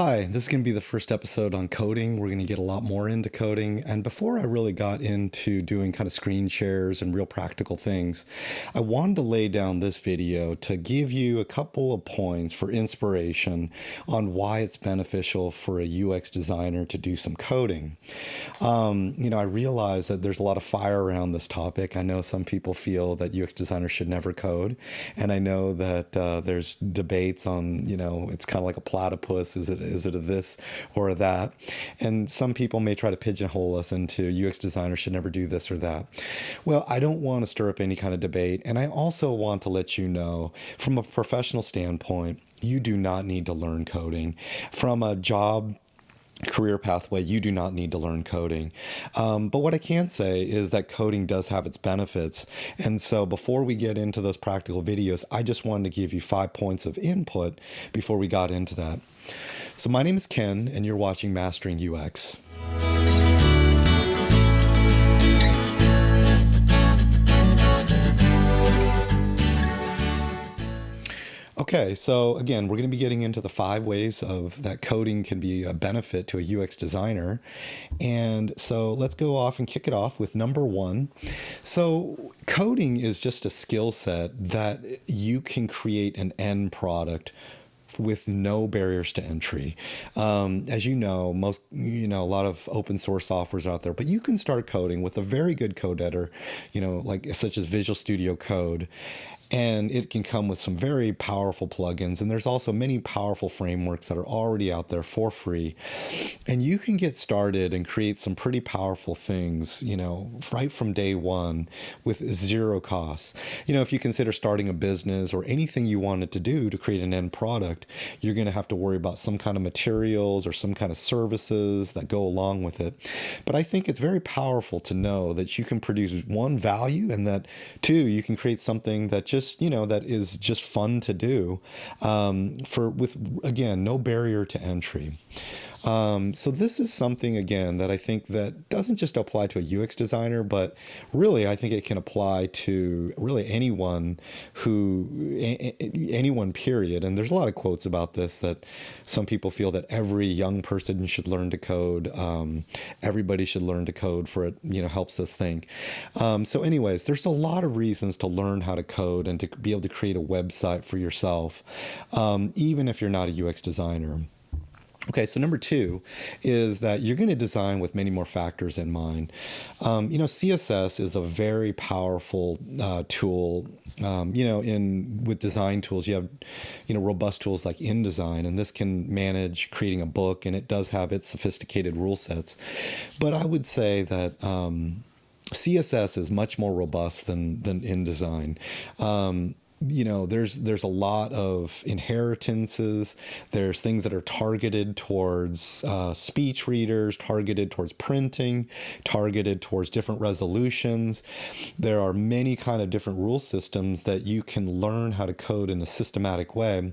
Hi, this is going to be the first episode on coding. We're going to get a lot more into coding. And before I really got into doing kind of screen shares and real practical things, I wanted to lay down this video to give you a couple of points for inspiration on why it's beneficial for a UX designer to do some coding. I realize that there's a lot of fire around this topic. I know some people feel that UX designers should never code. And I know that there's debates on, it's kind of like a platypus. Is it a this or a that? And some people may try to pigeonhole us into UX designers should never do this or that. Well, I don't want to stir up any kind of debate. And I also want to let you know, from a professional standpoint, you do not need to learn coding. From a job career pathway, you do not need to learn coding. But what I can say is that coding does have its benefits. And so before we get into those practical videos, I just wanted to give you 5 points of input before we got into that. So my name is Ken, and you're watching Mastering UX. Okay, so again, we're going to be getting into the 5 ways of that coding can be a benefit to a UX designer. And so let's go off and kick it off with number 1. So coding is just a skill set that you can create an end product with no barriers to entry. As you know, a lot of open source softwares out there, but you can start coding with a very good code editor, such as Visual Studio Code. And it can come with some very powerful plugins. And there's also many powerful frameworks that are already out there for free. And you can get started and create some pretty powerful things, right from day one with zero costs. If you consider starting a business or anything you wanted to do to create an end product, you're going to have to worry about some kind of materials or some kind of services that go along with it. But I think it's very powerful to know that you can produce one, value, and that two, you can create something that that is just fun to do, with again, no barrier to entry. So this is something, again, that I think that doesn't just apply to a UX designer, but really I think it can apply to really anyone period. And there's a lot of quotes about this, that some people feel that every young person should learn to code. Everybody should learn to code, for it, helps us think. So anyways, there's a lot of reasons to learn how to code and to be able to create a website for yourself, even if you're not a UX designer. Okay, so number 2 is that you're going to design with many more factors in mind. CSS is a very powerful tool. With design tools, you have, robust tools like InDesign, and this can manage creating a book, and it does have its sophisticated rule sets. But I would say that CSS is much more robust than InDesign. There's a lot of inheritances. There's things that are targeted towards speech readers, targeted towards printing, targeted towards different resolutions. There are many kind of different rule systems that you can learn how to code in a systematic way.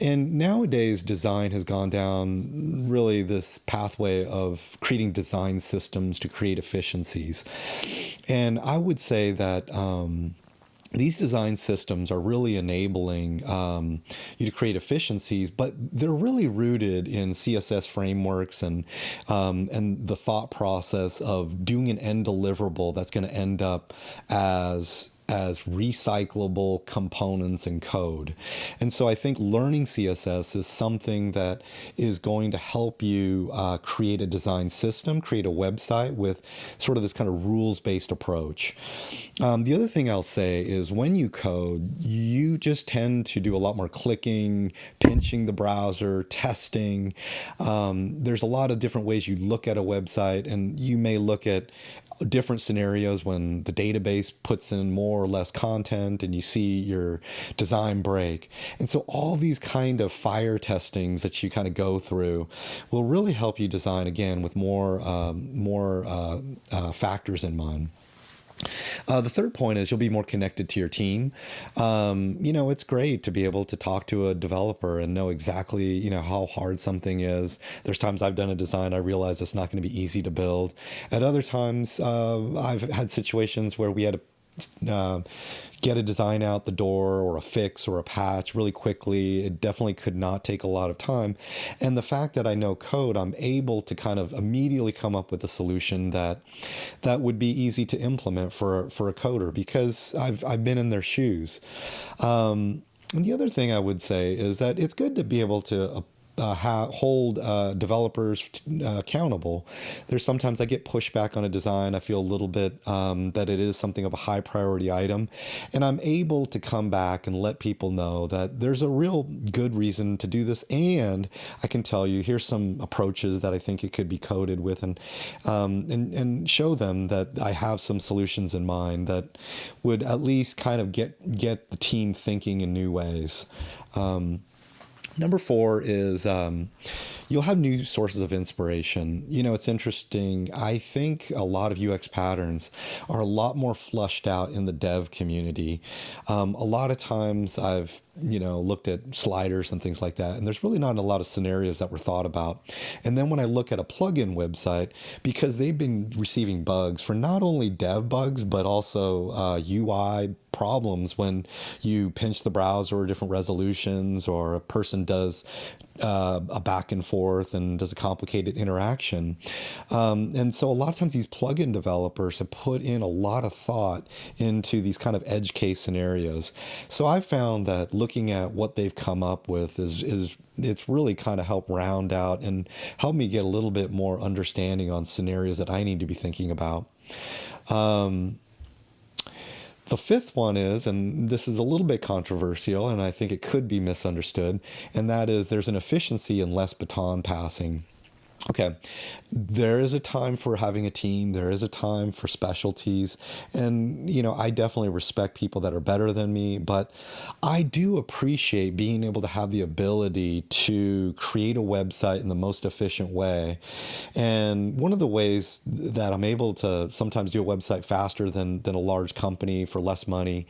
And nowadays, design has gone down really this pathway of creating design systems to create efficiencies. And I would say that these design systems are really enabling you to create efficiencies, but they're really rooted in CSS frameworks and the thought process of doing an end deliverable that's going to end up as recyclable components in code. And so I think learning CSS is something that is going to help you create a design system, create a website with sort of this kind of rules-based approach. The other thing I'll say is when you code, you just tend to do a lot more clicking, pinching the browser, testing. There's a lot of different ways you look at a website, and you may look at different scenarios when the database puts in more or less content and you see your design break. And so all these kind of fire testings that you kind of go through will really help you design, again, with more factors in mind. The third point is you'll be more connected to your team. It's great to be able to talk to a developer and know exactly, how hard something is. There's times I've done a design, I realize it's not going to be easy to build. At other times, I've had situations where we had to uh, get a design out the door or a fix or a patch really quickly. It definitely could not take a lot of time. And the fact that I know code, I'm able to kind of immediately come up with a solution that would be easy to implement for a coder, because I've been in their shoes. And the other thing I would say is that it's good to be able to hold developers accountable. There's sometimes I get pushback on a design. I feel a little bit that it is something of a high priority item. And I'm able to come back and let people know that there's a real good reason to do this. And I can tell you, here's some approaches that I think it could be coded with, and show them that I have some solutions in mind that would at least kind of get the team thinking in new ways. Number 4 is you'll have new sources of inspiration. You know, it's interesting. I think a lot of UX patterns are a lot more flushed out in the dev community. A lot of times I've, looked at sliders and things like that, and there's really not a lot of scenarios that were thought about. And then when I look at a plugin website, because they've been receiving bugs for not only dev bugs, but also UI problems when you pinch the browser or different resolutions, or a person does a back and forth and does a complicated interaction. And so a lot of times these plugin developers have put in a lot of thought into these kind of edge case scenarios. So I've found that looking at what they've come up with is it's really kind of helped round out and help me get a little bit more understanding on scenarios that I need to be thinking about. The 5th one is, and this is a little bit controversial, and I think it could be misunderstood, and that is there's an efficiency in less baton passing. Okay, there is a time for having a team. There is a time for specialties. And, I definitely respect people that are better than me, but I do appreciate being able to have the ability to create a website in the most efficient way. And one of the ways that I'm able to sometimes do a website faster than a large company for less money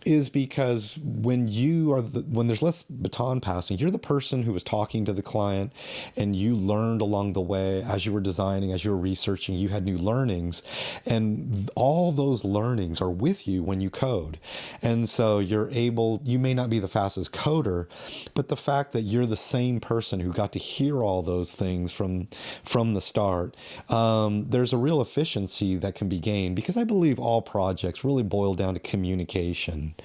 is because when there's less baton passing, you're the person who was talking to the client, and you learned along the way as you were designing, as you were researching, you had new learnings, and all those learnings are with you when you code. And so you may not be the fastest coder, but the fact that you're the same person who got to hear all those things from the start, there's a real efficiency that can be gained, because I believe all projects really boil down to communication.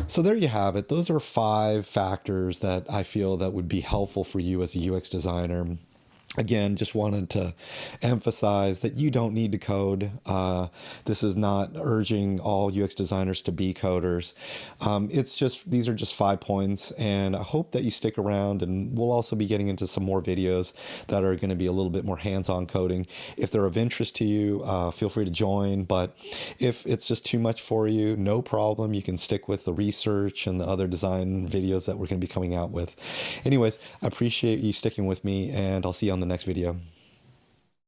So there you have it. Those are 5 factors that I feel that would be helpful for you as a UX designer. Again, just wanted to emphasize that you don't need to code. This is not urging all UX designers to be coders. These are just 5 points, and I hope that you stick around, and we'll also be getting into some more videos that are going to be a little bit more hands-on coding. If they're of interest to you, feel free to join, but if it's just too much for you, no problem. You can stick with the research and the other design videos that we're going to be coming out with. Anyways, I appreciate you sticking with me, and I'll see you on the next video.